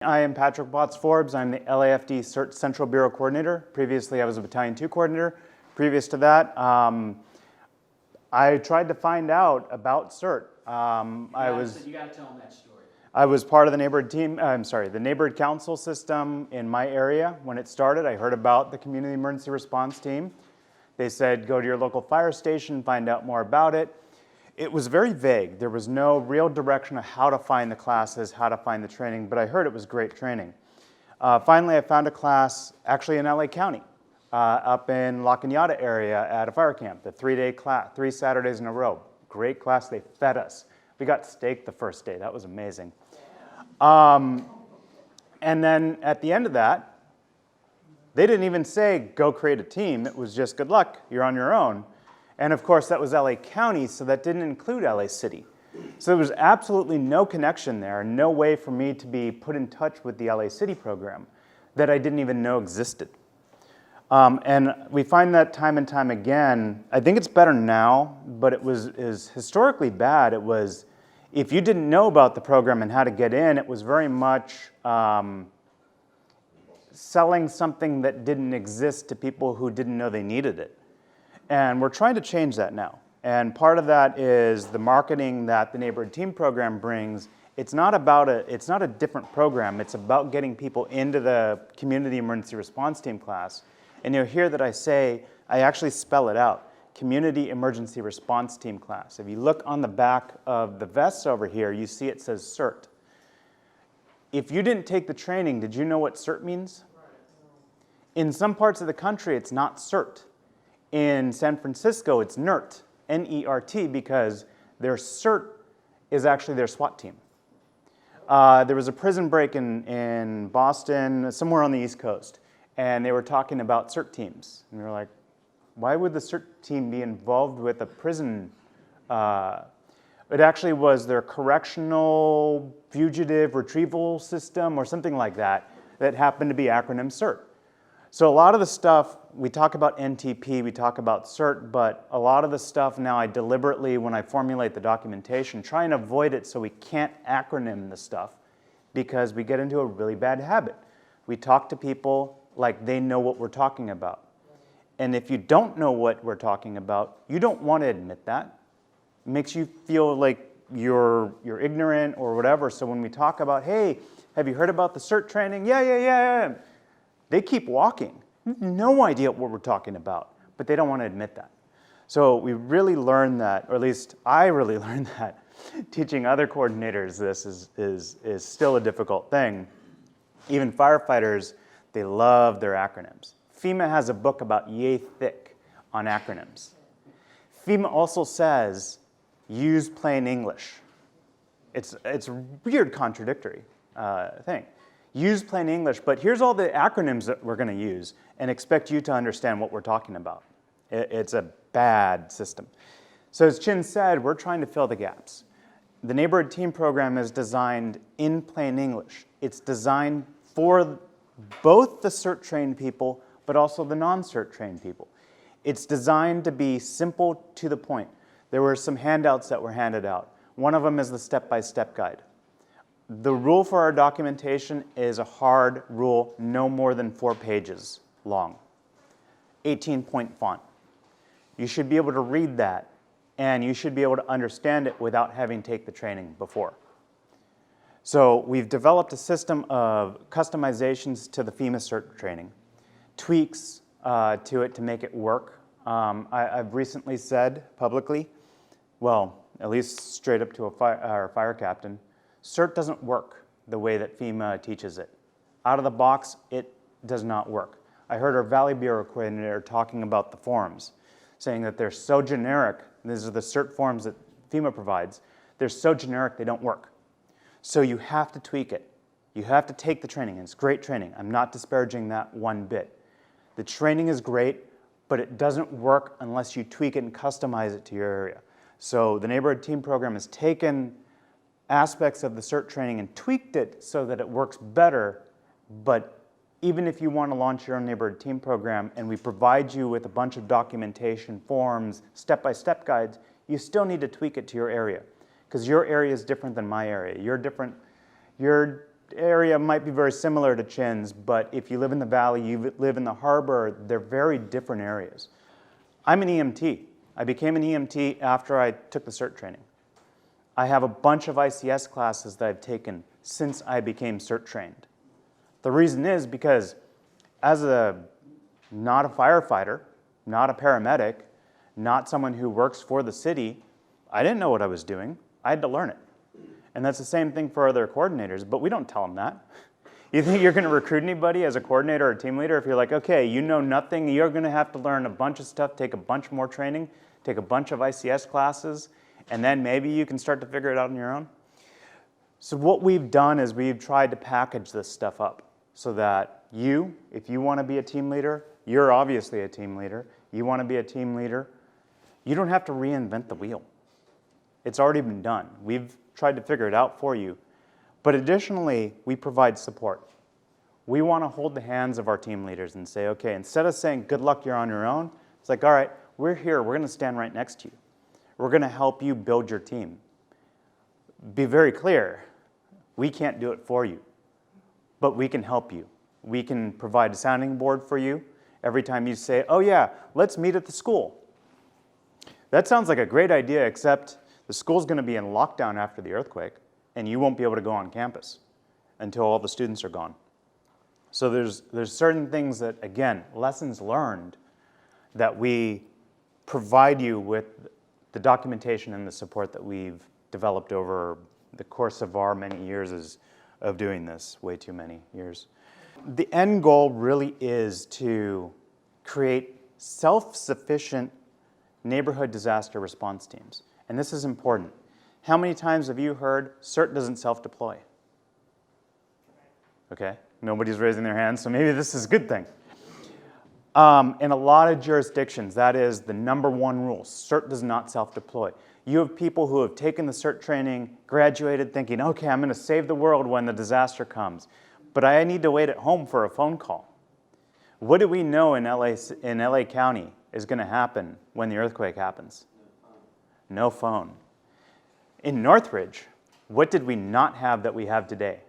I am Patrick Botz-Forbes. I'm the LAFD CERT Central Bureau Coordinator. Previously, I was a Battalion 2 Coordinator. Previous to that, I tried to find out about CERT. You got to tell them that story. I was part of the neighborhood team, the neighborhood council system in my area. When it started, I heard about the community emergency response team. They said, go to your local fire station, find out more about it. It was very vague. There was no real direction of how to find the classes, how to find the training, but I heard it was great training. Finally, I found a class actually in LA County, up in La Cañada area at a fire camp, the 3-day class, 3 Saturdays in a row. Great class, they fed us. We got steak the first day, that was amazing. And then at the end of that, they didn't even say, go create a team. It was just, good luck, you're on your own. And of course, that was LA County, so that didn't include LA City. So there was absolutely no connection there, no way for me to be put in touch with the LA City program that I didn't even know existed. And we find that time and time again. I think it's better now, but is historically bad. It was, if you didn't know about the program and how to get in, it was very much selling something that didn't exist to people who didn't know they needed it. And we're trying to change that now. And part of that is the marketing that the neighborhood team program brings. It's not a different program. It's about getting people into the community emergency response team class. And you'll hear that I actually spell it out, community emergency response team class. If you look on the back of the vests over here, you see it says CERT. If you didn't take the training, did you know what CERT means? In some parts of the country, it's not CERT. In San Francisco, it's NERT, N-E-R-T, because their CERT is actually their SWAT team. There was a prison break in Boston, somewhere on the East Coast, and they were talking about CERT teams. And we were like, why would the CERT team be involved with a prison? It actually was their correctional fugitive retrieval system or something like that that happened to be acronym CERT. So a lot of the stuff, we talk about NTP, we talk about CERT, but a lot of the stuff now I deliberately, when I formulate the documentation, try and avoid it so we can't acronym the stuff because we get into a really bad habit. We talk to people like they know what we're talking about. And if you don't know what we're talking about, you don't want to admit that. It makes you feel like you're ignorant or whatever. So when we talk about, hey, have you heard about the CERT training? Yeah. They keep walking. No idea what we're talking about, but they don't want to admit that. So we really learned that, or at least I really learned that. Teaching other coordinators this is still a difficult thing. Even firefighters, they love their acronyms. FEMA has a book about yay thick on acronyms. FEMA also says, use plain English. It's a weird contradictory thing. Use plain English, but here's all the acronyms that we're going to use and expect you to understand what we're talking about. It's a bad system. So as Chin said, we're trying to fill the gaps. The neighborhood team program is designed in plain English. It's designed for both the CERT trained people, but also the non-CERT trained people. It's designed to be simple to the point. There were some handouts that were handed out. One of them is the step-by-step guide. The rule for our documentation is a hard rule, no more than 4 pages long, 18-point font. You should be able to read that, and you should be able to understand it without having taken the training before. So we've developed a system of customizations to the FEMA CERT training, tweaks to it to make it work. I've recently said publicly, well, at least straight up to our fire captain, CERT doesn't work the way that FEMA teaches it. Out of the box, it does not work. I heard our Valley Bureau coordinator talking about the forms, saying that they're so generic. These are the CERT forms that FEMA provides. They're so generic, they don't work. So you have to tweak it. You have to take the training, and it's great training. I'm not disparaging that one bit. The training is great, but it doesn't work unless you tweak it and customize it to your area. So the neighborhood team program has taken aspects of the CERT training and tweaked it so that it works better, but even if you want to launch your own neighborhood team program and we provide you with a bunch of documentation, forms, step-by-step guides, you still need to tweak it to your area because your area is different than my area. You're different. You're area might be very similar to Chin's, but if you live in the valley, you live in the harbor, they're very different areas. I'm an EMT. I became an EMT after I took the CERT training. I have a bunch of ICS classes that I've taken since I became CERT trained. The reason is because as not a firefighter, not a paramedic, not someone who works for the city, I didn't know what I was doing. I had to learn it. And that's the same thing for other coordinators, but we don't tell them that. You think you're going to recruit anybody as a coordinator or a team leader if you're like, okay, you know nothing, you're going to have to learn a bunch of stuff, take a bunch more training, take a bunch of ICS classes, and then maybe you can start to figure it out on your own? So what we've done is we've tried to package this stuff up so that you, if you want to be a team leader, you're obviously a team leader, you want to be a team leader, you don't have to reinvent the wheel. It's already been done. We've tried to figure it out for you. But additionally, we provide support. We want to hold the hands of our team leaders and say, okay, instead of saying, good luck, you're on your own, it's like, all right, we're here. We're going to stand right next to you. We're going to help you build your team. Be very clear, we can't do it for you, but we can help you. We can provide a sounding board for you every time you say, oh yeah, let's meet at the school. That sounds like a great idea, except the school's going to be in lockdown after the earthquake, and you won't be able to go on campus until all the students are gone. So there's certain things that, again, lessons learned that we provide you with the documentation and the support that we've developed over the course of our many years of doing this, way too many years. The end goal really is to create self-sufficient neighborhood disaster response teams. And this is important. How many times have you heard CERT doesn't self-deploy? Okay, nobody's raising their hands, so maybe this is a good thing. In a lot of jurisdictions, that is the number one rule. CERT does not self-deploy. You have people who have taken the CERT training, graduated thinking, okay, I'm going to save the world when the disaster comes, but I need to wait at home for a phone call. What do we know in LA County is going to happen when the earthquake happens? No phone. In Northridge, what did we not have that we have today?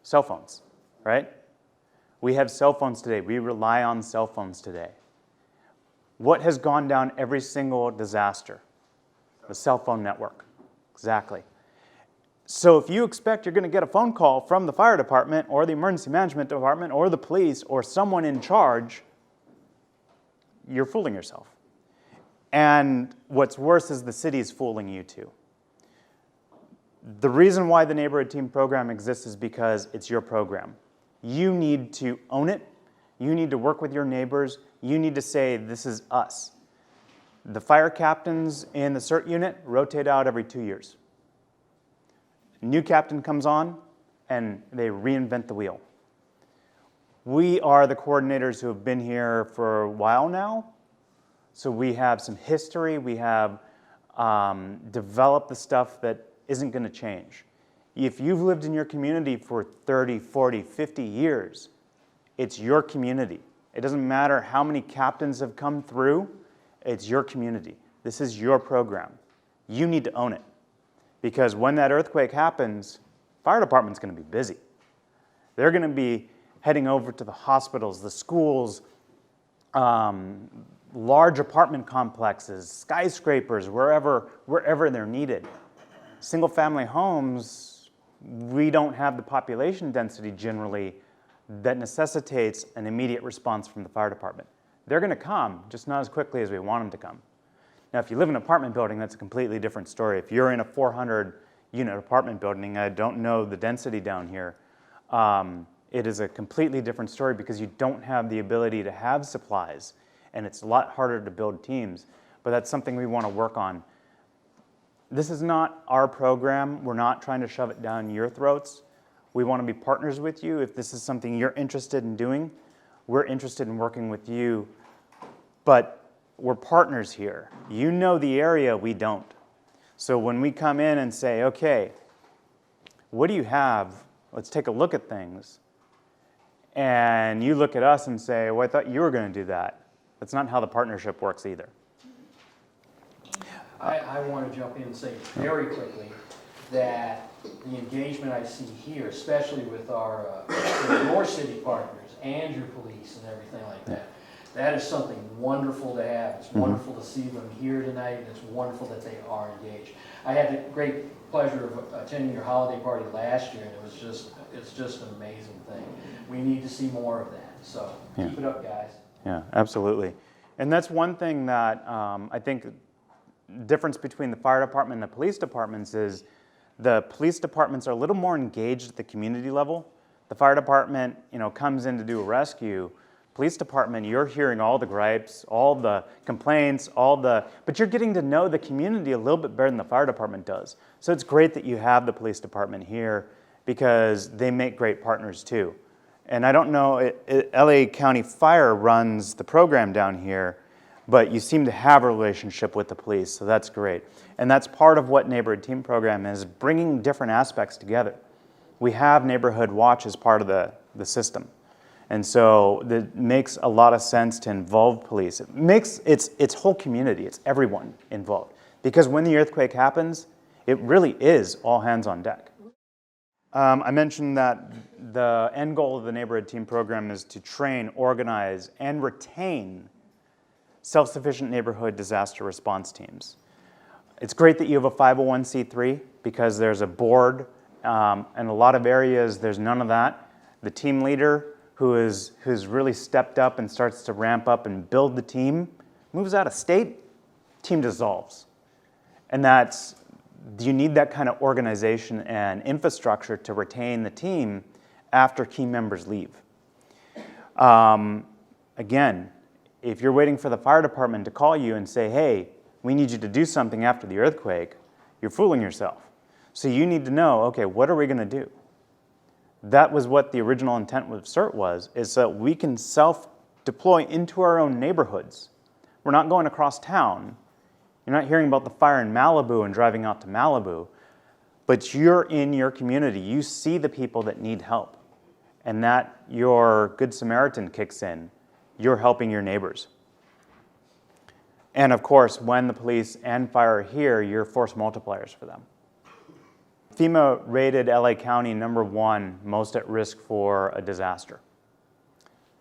Cell phones, right? We have cell phones today. We rely on cell phones today. What has gone down every single disaster? The cell phone network. Exactly. So if you expect you're going to get a phone call from the fire department or the emergency management department or the police or someone in charge, you're fooling yourself. And what's worse is the city's fooling you too. The reason why the Neighborhood Team Program exists is because it's your program. You need to own it. You need to work with your neighbors. You need to say, this is us. The fire captains in the CERT unit rotate out every 2 years. A new captain comes on, and they reinvent the wheel. We are the coordinators who have been here for a while now. So we have some history. We have developed the stuff that isn't going to change. If you've lived in your community for 30, 40, 50 years, it's your community. It doesn't matter how many captains have come through, it's your community. This is your program. You need to own it. Because when that earthquake happens, fire department's going to be busy. They're going to be heading over to the hospitals, the schools, large apartment complexes, skyscrapers, wherever they're needed. Single-family homes, we don't have the population density generally that necessitates an immediate response from the fire department. They're going to come, just not as quickly as we want them to come. Now, if you live in an apartment building, that's a completely different story. If you're in a 400-unit apartment building, I don't know the density down here, it is a completely different story because you don't have the ability to have supplies, and it's a lot harder to build teams, but that's something we want to work on. This is not our program. We're not trying to shove it down your throats. We want to be partners with you. If this is something you're interested in doing, we're interested in working with you, but we're partners here. You know the area, we don't. So when we come in and say, okay, what do you have? Let's take a look at things. And you look at us and say, well, I thought you were going to do that. That's not how the partnership works either. I want to jump in and say very quickly that the engagement I see here, especially with your city partners and your police and everything like that, that is something wonderful to have. It's wonderful to see them here tonight, and it's wonderful that they are engaged. I had the great pleasure of attending your holiday party last year, and it's just an amazing thing. We need to see more of that, so keep it up, guys. Yeah, absolutely. And that's one thing that I think the difference between the fire department and the police departments is the police departments are a little more engaged at the community level. The fire department, comes in to do a rescue. Police department, you're hearing all the gripes, all the complaints, but you're getting to know the community a little bit better than the fire department does. So it's great that you have the police department here because they make great partners too. And I don't know, LA County Fire runs the program down here, but you seem to have a relationship with the police, so that's great. And that's part of what Neighborhood Team Program is, bringing different aspects together. We have Neighborhood Watch as part of the system. And so it makes a lot of sense to involve police. It makes it's whole community, it's everyone involved. Because when the earthquake happens, it really is all hands on deck. I mentioned that the end goal of the Neighborhood Team Program is to train, organize, and retain self-sufficient neighborhood disaster response teams. It's great that you have a 501c3 because there's a board. In a lot of areas, there's none of that. The team leader who's really stepped up and starts to ramp up and build the team moves out of state, team dissolves. And you need that kind of organization and infrastructure to retain the team after key members leave. Again, if you're waiting for the fire department to call you and say, hey, we need you to do something after the earthquake, you're fooling yourself. So you need to know, okay, what are we going to do? That was what the original intent with CERT was, is that we can self-deploy into our own neighborhoods. We're not going across town. You're not hearing about the fire in Malibu and driving out to Malibu, but you're in your community. You see the people that need help, and that your Good Samaritan kicks in. You're helping your neighbors. And of course, when the police and fire are here, you're force multipliers for them. FEMA rated LA County #1 most at risk for a disaster.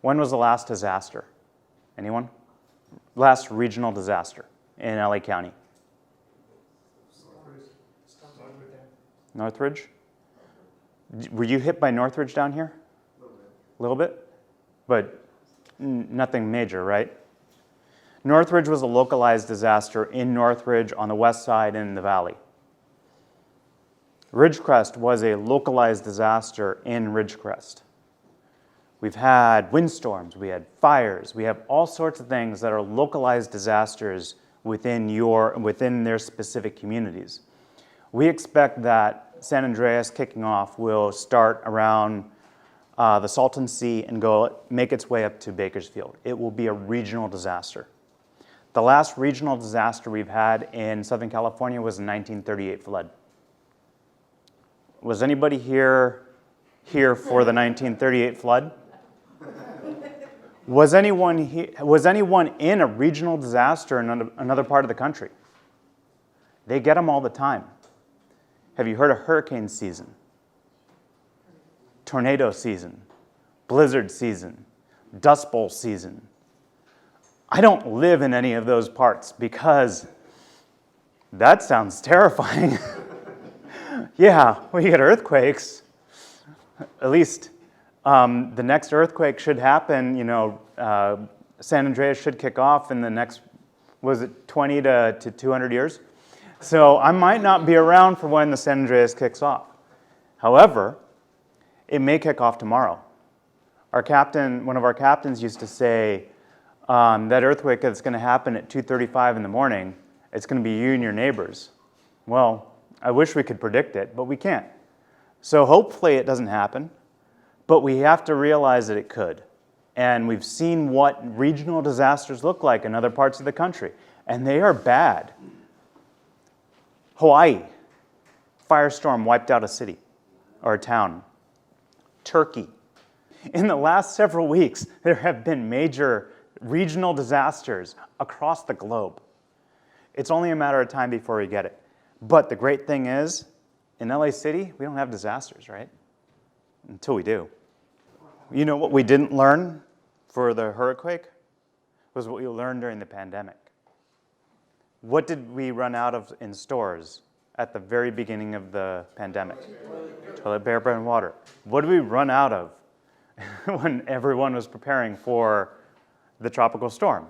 When was the last disaster? Anyone? Last regional disaster in LA County? Northridge? Were you hit by Northridge down here? A little bit. But nothing major, right? Northridge was a localized disaster in Northridge on the west side and in the valley. Ridgecrest was a localized disaster in Ridgecrest. We've had windstorms, we had fires, we have all sorts of things that are localized disasters within their specific communities. We expect that San Andreas kicking off will start around the Salton Sea and make its way up to Bakersfield. It will be a regional disaster. The last regional disaster we've had in Southern California was the 1938 flood. Was anybody here for the 1938 flood? Was anyone in a regional disaster in another part of the country? They get them all the time. Have you heard of hurricane season? Tornado season, blizzard season, dust bowl season. I don't live in any of those parts because that sounds terrifying. Yeah, we get earthquakes. At least the next earthquake should happen, San Andreas should kick off in the next, was it 20 to 200 years? So I might not be around for when the San Andreas kicks off. However, it may kick off tomorrow. One of our captains used to say, that earthquake that's going to happen at 2:35 in the morning, it's going to be you and your neighbors. Well, I wish we could predict it, but we can't. So hopefully it doesn't happen, but we have to realize that it could. And we've seen what regional disasters look like in other parts of the country, and they are bad. Hawaii, firestorm wiped out a city or a town. Turkey. In the last several weeks, there have been major regional disasters across the globe. It's only a matter of time before we get it. But the great thing is in LA City, we don't have disasters, right? Until we do. You know what we didn't learn for the hurricane was what we learned during the pandemic. What did we run out of in stores at the very beginning of the pandemic? Toilet paper and water. What did we run out of when everyone was preparing for the tropical storm?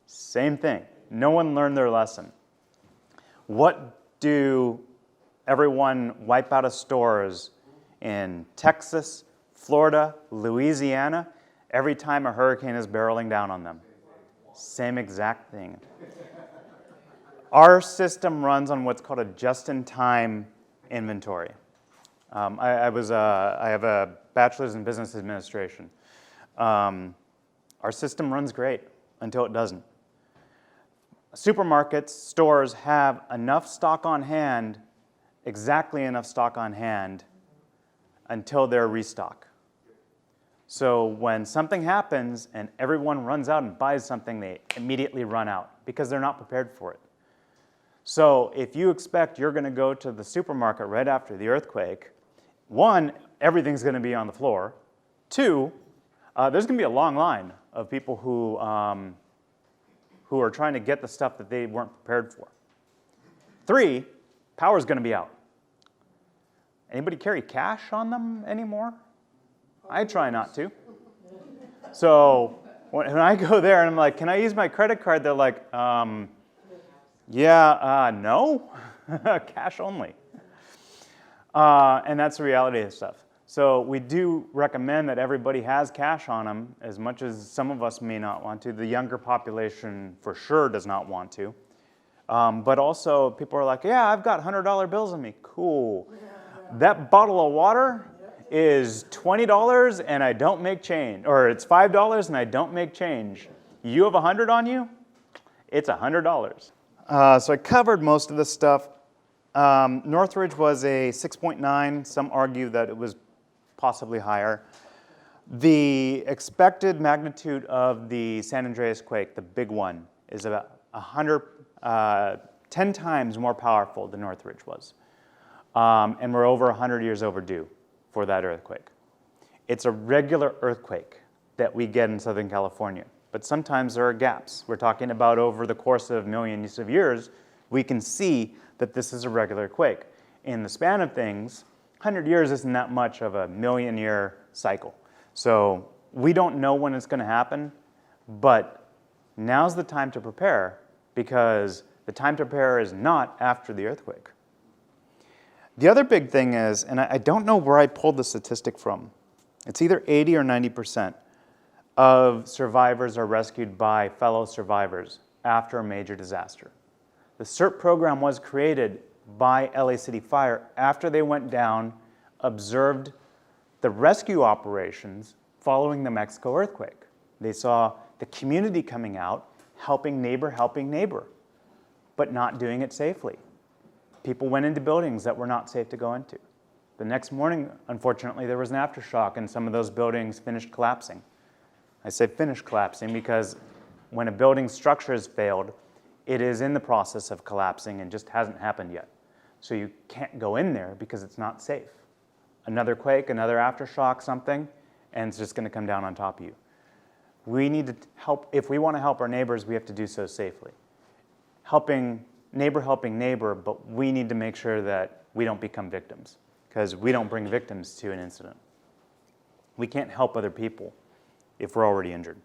Same thing. No one learned their lesson. What do everyone wipe out of stores in Texas, Florida, Louisiana, every time a hurricane is barreling down on them? Same exact thing. Our system runs on what's called a just-in-time inventory. I have a bachelor's in business administration. Our system runs great until it doesn't. Supermarkets, stores have enough stock on hand, exactly enough stock on hand, until they're restock. So when something happens and everyone runs out and buys something, they immediately run out because they're not prepared for it. So if you expect you're going to go to the supermarket right after the earthquake, one, everything's going to be on the floor. Two, there's going to be a long line of people who are trying to get the stuff that they weren't prepared for. Three, power's going to be out. Anybody carry cash on them anymore? I try not to. So when I go there and I'm like, can I use my credit card? They're like, no, cash only. And that's the reality of stuff. So we do recommend that everybody has cash on them, as much as some of us may not want to. The younger population for sure does not want to. But also people are like, yeah, I've got $100 bills on me. Cool. That bottle of water is $20 and I don't make change, or it's $5 and I don't make change. You have 100 on you? It's $100. So I covered most of this stuff. Northridge was a 6.9. Some argue that it was possibly higher. The expected magnitude of the San Andreas quake, the big one, is about 10 times more powerful than Northridge was. And we're over 100 years overdue for that earthquake. It's a regular earthquake that we get in Southern California, but sometimes there are gaps. We're talking about over the course of millions of years, we can see that this is a regular quake. In the span of things, 100 years isn't that much of a million-year cycle. So we don't know when it's going to happen, but now's the time to prepare, because the time to prepare is not after the earthquake. The other big thing is, and I don't know where I pulled the statistic from, it's either 80 or 90% of survivors are rescued by fellow survivors after a major disaster. The CERT program was created by LA City Fire after they went down, observed the rescue operations following the Mexico earthquake. They saw the community coming out, helping neighbor, but not doing it safely. People went into buildings that were not safe to go into. The next morning, unfortunately, there was an aftershock and some of those buildings finished collapsing. I say finished collapsing because when a building's structure has failed, it is in the process of collapsing and just hasn't happened yet. So you can't go in there because it's not safe. Another quake, another aftershock, something, and it's just going to come down on top of you. We need to help. If we want to help our neighbors, we have to do so safely. Helping neighbor, but we need to make sure that we don't become victims, because we don't bring victims to an incident. We can't help other people if we're already injured.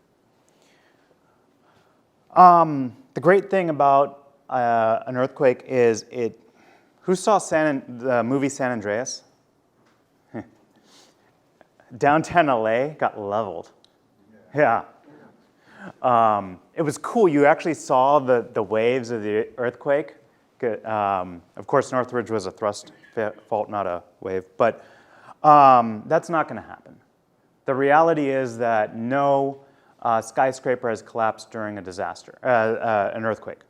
The great thing about an earthquake is who saw the movie San Andreas? Downtown LA got leveled. Yeah. It was cool. You actually saw the waves of the earthquake. Of course, Northridge was a thrust fault, not a wave. But that's not going to happen. The reality is that no skyscraper has collapsed during a disaster, an earthquake.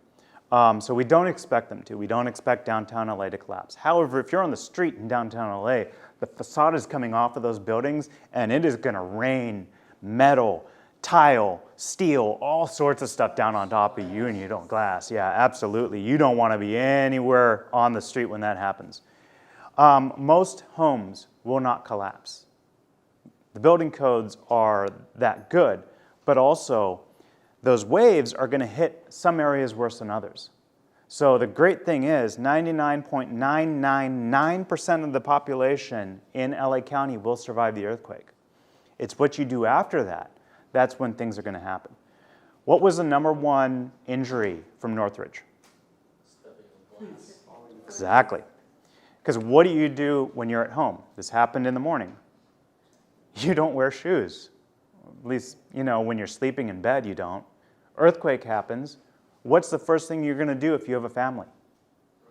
So we don't expect them to. We don't expect downtown LA to collapse. However, if you're on the street in downtown LA, the facade is coming off of those buildings, and it is going to rain metal, tile, steel, all sorts of stuff down on top of you, and glass. Yeah, absolutely. You don't want to be anywhere on the street when that happens. Most homes will not collapse. The building codes are that good, but also those waves are going to hit some areas worse than others. So the great thing is 99.999% of the population in LA County will survive the earthquake. It's what you do after that. That's when things are going to happen. What was the #1 injury from Northridge? Exactly. Because what do you do when you're at home? This happened in the morning. You don't wear shoes. At least, when you're sleeping in bed, you don't. Earthquake happens. What's the first thing you're going to do if you have a family?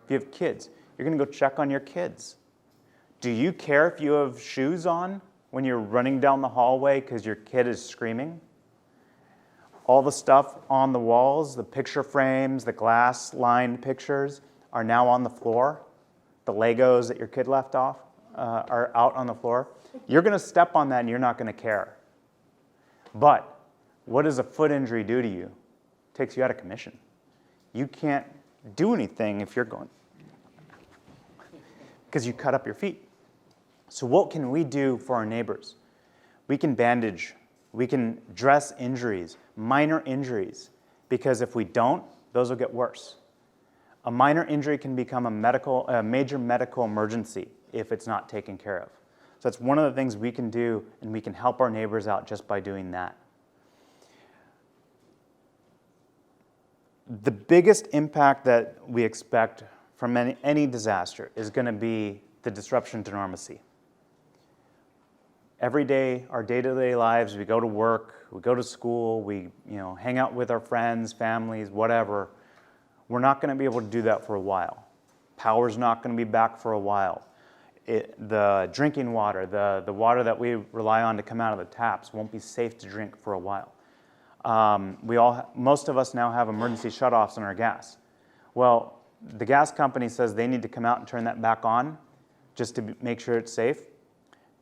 If you have kids, you're going to go check on your kids. Do you care if you have shoes on when you're running down the hallway because your kid is screaming? All the stuff on the walls, the picture frames, the glass-lined pictures are now on the floor. The Legos that your kid left off are out on the floor. You're going to step on that and you're not going to care. But what does a foot injury do to you? It takes you out of commission. You can't do anything if you're going, because you cut up your feet. So what can we do for our neighbors? We can bandage. We can dress injuries, minor injuries, because if we don't, those will get worse. A minor injury can become a major medical emergency if it's not taken care of. So that's one of the things we can do, and we can help our neighbors out just by doing that. The biggest impact that we expect from any disaster is going to be the disruption to normalcy. Every day, our day-to-day lives, we go to work, we go to school, we hang out with our friends, families, whatever. We're not going to be able to do that for a while. Power's not going to be back for a while. The drinking water, the water that we rely on to come out of the taps won't be safe to drink for a while. Most of us now have emergency shutoffs on our gas. Well, the gas company says they need to come out and turn that back on just to make sure it's safe.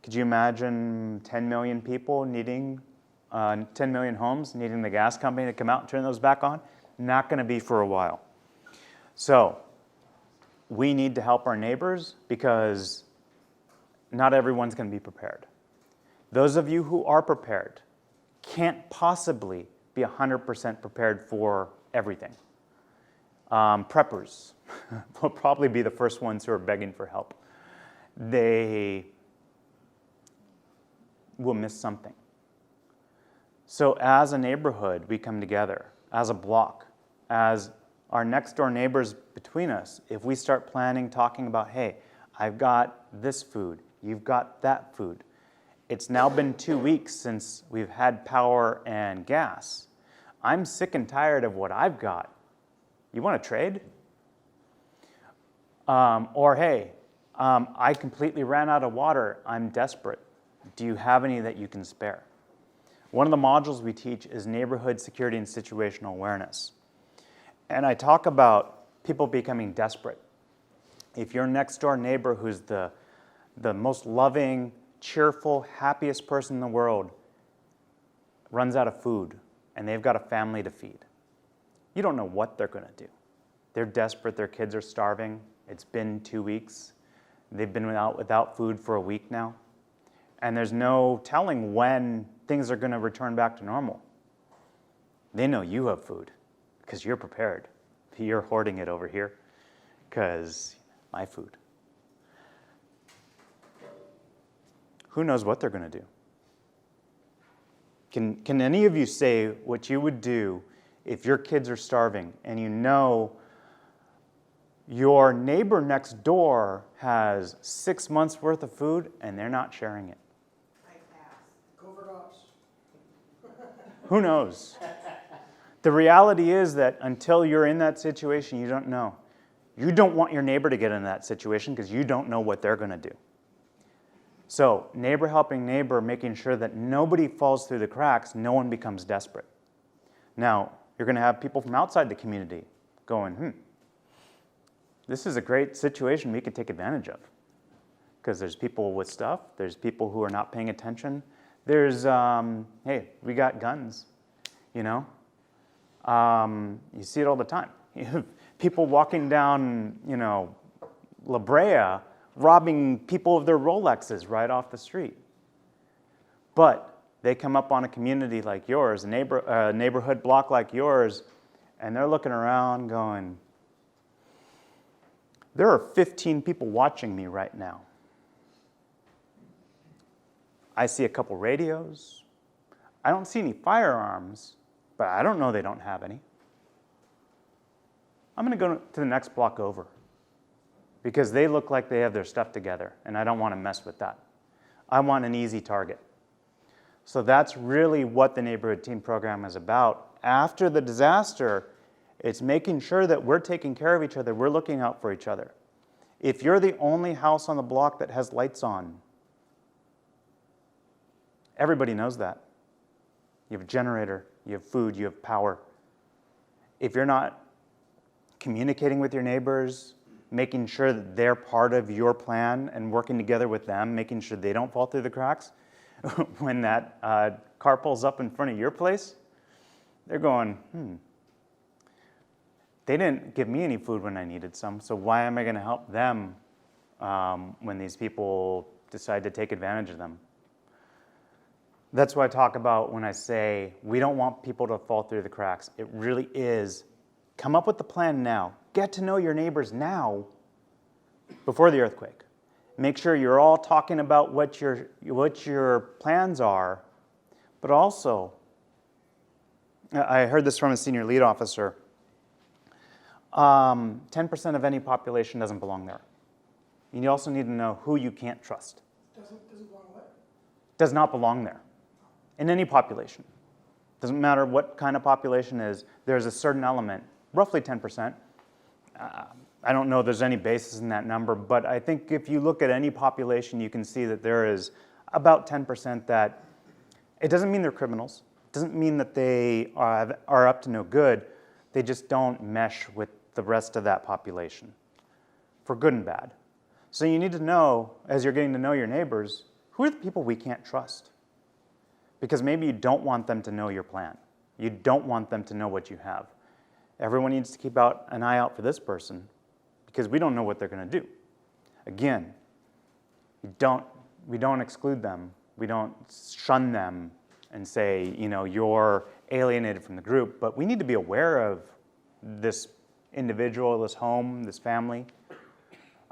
Could you imagine 10 million people needing, 10 million homes needing the gas company to come out and turn those back on? Not going to be for a while. So we need to help our neighbors because not everyone's going to be prepared. Those of you who are prepared can't possibly be 100% prepared for everything. Preppers will probably be the first ones who are begging for help. They will miss something. So as a neighborhood, we come together, as a block, as our next door neighbors between us. If we start planning, talking about, hey, I've got this food, you've got that food. It's now been 2 weeks since we've had power and gas. I'm sick and tired of what I've got. You want to trade? Or hey, I completely ran out of water. I'm desperate. Do you have any that you can spare? One of the modules we teach is neighborhood security and situational awareness. And I talk about people becoming desperate. If your next door neighbor who's the most loving, cheerful, happiest person in the world runs out of food and they've got a family to feed, you don't know what they're going to do. They're desperate. Their kids are starving. It's been 2 weeks. They've been without food for a week now. And there's no telling when things are going to return back to normal. They know you have food because you're prepared. You're hoarding it over here because my food. Who knows what they're going to do? Can any of you say what you would do if your kids are starving and you know your neighbor next door has 6 months worth of food and they're not sharing it? Who knows? The reality is that until you're in that situation, you don't know. You don't want your neighbor to get in that situation because you don't know what they're going to do. So neighbor helping neighbor, making sure that nobody falls through the cracks, no one becomes desperate. Now, you're going to have people from outside the community going, this is a great situation we could take advantage of. Because there's people with stuff, there's people who are not paying attention. There's, hey, we got guns, you know. You see it all the time. People walking down, La Brea robbing people of their Rolexes right off the street. But they come up on a community like yours, a neighborhood block like yours, and they're looking around going, there are 15 people watching me right now. I see a couple radios. I don't see any firearms, but I don't know they don't have any. I'm going to go to the next block over because they look like they have their stuff together, and I don't want to mess with that. I want an easy target. So that's really what the neighborhood team program is about. After the disaster, it's making sure that we're taking care of each other, we're looking out for each other. If you're the only house on the block that has lights on, everybody knows that. You have a generator, you have food, you have power. If you're not communicating with your neighbors, making sure that they're part of your plan and working together with them, making sure they don't fall through the cracks, when that car pulls up in front of your place, they're going, they didn't give me any food when I needed some, so why am I going to help them when these people decide to take advantage of them? That's what I talk about when I say we don't want people to fall through the cracks. It really is, come up with the plan now. Get to know your neighbors now before the earthquake. Make sure you're all talking about what your plans are, but also, I heard this from a senior lead officer, 10% of any population doesn't belong there. You also need to know who you can't trust. Doesn't belong where? Does not belong there, in any population. Doesn't matter what kind of population is, there's a certain element, roughly 10%. I don't know if there's any basis in that number, but I think if you look at any population, you can see that there is about 10% that, it doesn't mean they're criminals. It doesn't mean that they are up to no good. They just don't mesh with the rest of that population, for good and bad. So you need to know, as you're getting to know your neighbors, who are the people we can't trust? Because maybe you don't want them to know your plan. You don't want them to know what you have. Everyone needs to keep an eye out for this person because we don't know what they're going to do. Again, we don't exclude them. We don't shun them and say, you're alienated from the group, but we need to be aware of this individual, this home, this family.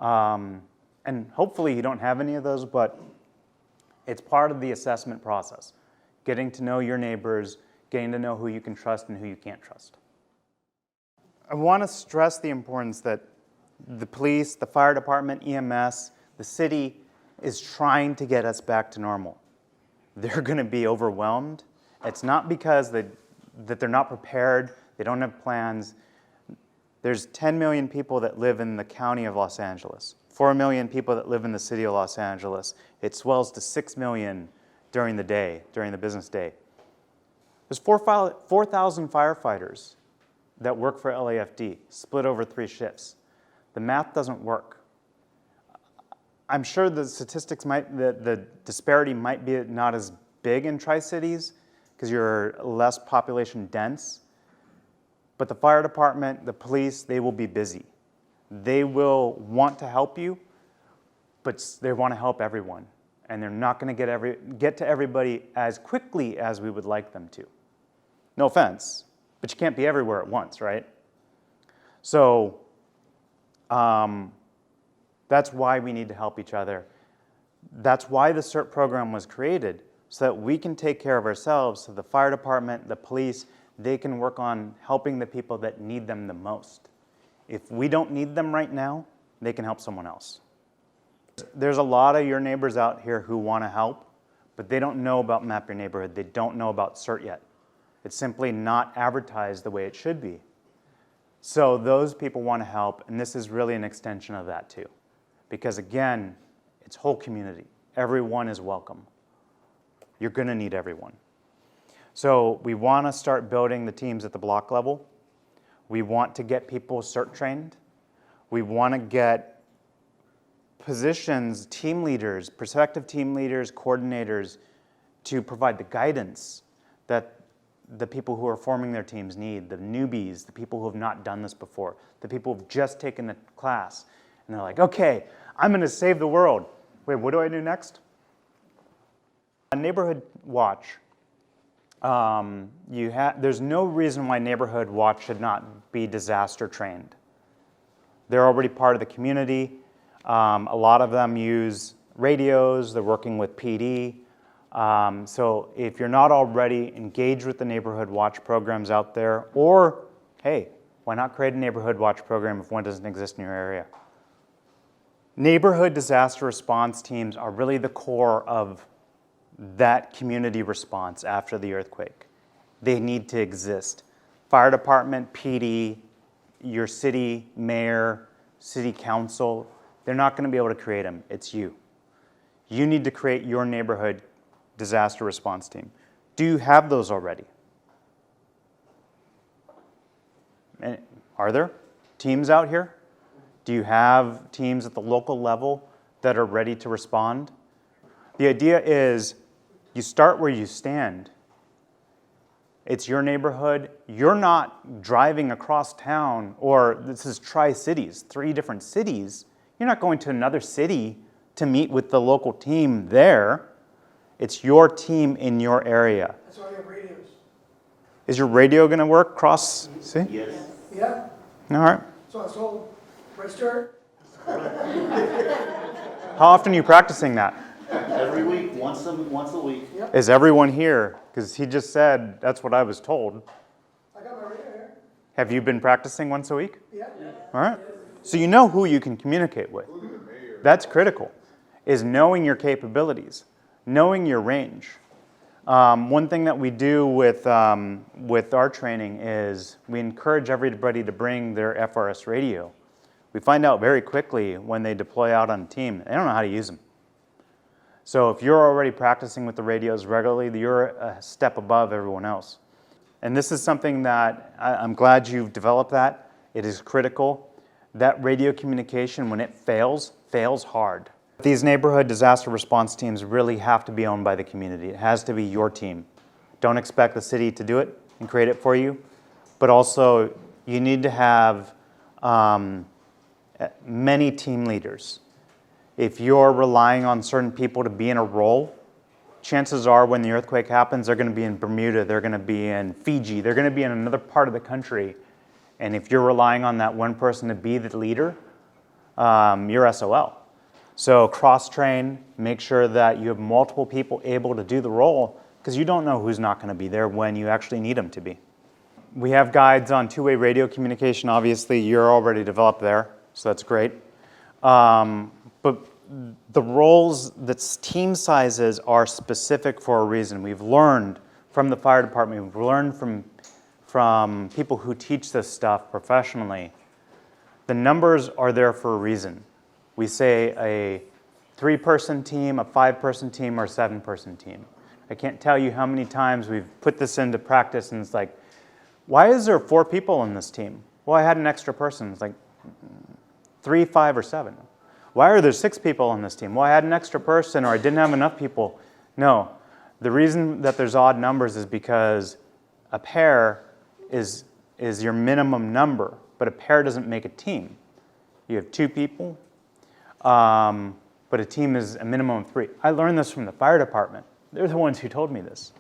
And hopefully you don't have any of those, but it's part of the assessment process. Getting to know your neighbors, getting to know who you can trust and who you can't trust. I want to stress the importance that the police, the fire department, EMS, the city is trying to get us back to normal. They're going to be overwhelmed. It's not because that they're not prepared, they don't have plans. There's 10 million people that live in the county of Los Angeles, 4 million people that live in the city of Los Angeles. It swells to 6 million during the day, during the business day. There's 4,000 firefighters that work for LAFD, split over 3 shifts. The math doesn't work. I'm sure the statistics the disparity might be not as big in Tri-Cities because you're less population dense. But the fire department, the police, they will be busy. They will want to help you, but they want to help everyone. And they're not going to get to everybody as quickly as we would like them to. No offense, but you can't be everywhere at once, right? So that's why we need to help each other. That's why the CERT program was created, so that we can take care of ourselves, so the fire department, the police, they can work on helping the people that need them the most. If we don't need them right now, they can help someone else. There's a lot of your neighbors out here who want to help, but they don't know about Map Your Neighborhood. They don't know about CERT yet. It's simply not advertised the way it should be. So those people want to help, and this is really an extension of that too. Because again, it's whole community. Everyone is welcome. You're going to need everyone. So we want to start building the teams at the block level. We want to get people CERT trained. We want to get positions, team leaders, prospective team leaders, coordinators to provide the guidance that the people who are forming their teams need, the newbies, the people who have not done this before, the people who have just taken the class. And they're like, okay, I'm going to save the world. Wait, what do I do next? A neighborhood watch. There's no reason why neighborhood watch should not be disaster trained. They're already part of the community. A lot of them use radios. They're working with PD. So if you're not already engaged with the neighborhood watch programs out there, or hey, why not create a neighborhood watch program if one doesn't exist in your area? Neighborhood disaster response teams are really the core of that community response after the earthquake. They need to exist. Fire department, PD, your city mayor, city council, they're not going to be able to create them. It's you. You need to create your neighborhood disaster response team. Do you have those already? And are there teams out here? Do you have teams at the local level that are ready to respond? The idea is you start where you stand. It's your neighborhood. You're not driving across town, or this is Tri-Cities, 3 different cities. You're not going to another city to meet with the local team there. It's your team in your area. That's why we have radios. Is your radio going to work cross? See? Yes. Yeah, All right. so I was told, right, Stuart? How often are you practicing that? Every week, once a week. Yep, Is everyone here? Because he just said that's what I was told. I got my radio here. Have you been practicing once a week? Yeah. All right. So you know who you can communicate with. That's critical, is knowing your capabilities, knowing your range. One thing that we do with our training is we encourage everybody to bring their FRS radio. We find out very quickly when they deploy out on a team, they don't know how to use them. So if you're already practicing with the radios regularly, you're a step above everyone else. And this is something that I'm glad you've developed that. It is critical. That radio communication, when it fails, fails hard. These neighborhood disaster response teams really have to be owned by the community. It has to be your team. Don't expect the city to do it and create it for you, but also you need to have many team leaders. If you're relying on certain people to be in a role, chances are when the earthquake happens, they're going to be in Bermuda, they're going to be in Fiji, they're going to be in another part of the country. And if you're relying on that one person to be the leader, you're SOL. So cross-train, make sure that you have multiple people able to do the role, because you don't know who's not going to be there when you actually need them to be. We have guides on two-way radio communication. Obviously, you're already developed there, so that's great. But the roles, the team sizes are specific for a reason. We've learned from the fire department, we've learned from people who teach this stuff professionally. The numbers are there for a reason. We say a 3-person team, a 5-person team, or a 7-person team. I can't tell you how many times we've put this into practice and it's like, why is there 4 people in this team? Well, I had an extra person. It's like 3, 5, or 7. Why are there 6 people on this team? Well, I had an extra person, or I didn't have enough people. No, the reason that there's odd numbers is because a pair is your minimum number, but a pair doesn't make a team. You have 2 people, but a team is a minimum of 3. I learned this from the fire department. They're the ones who told me this.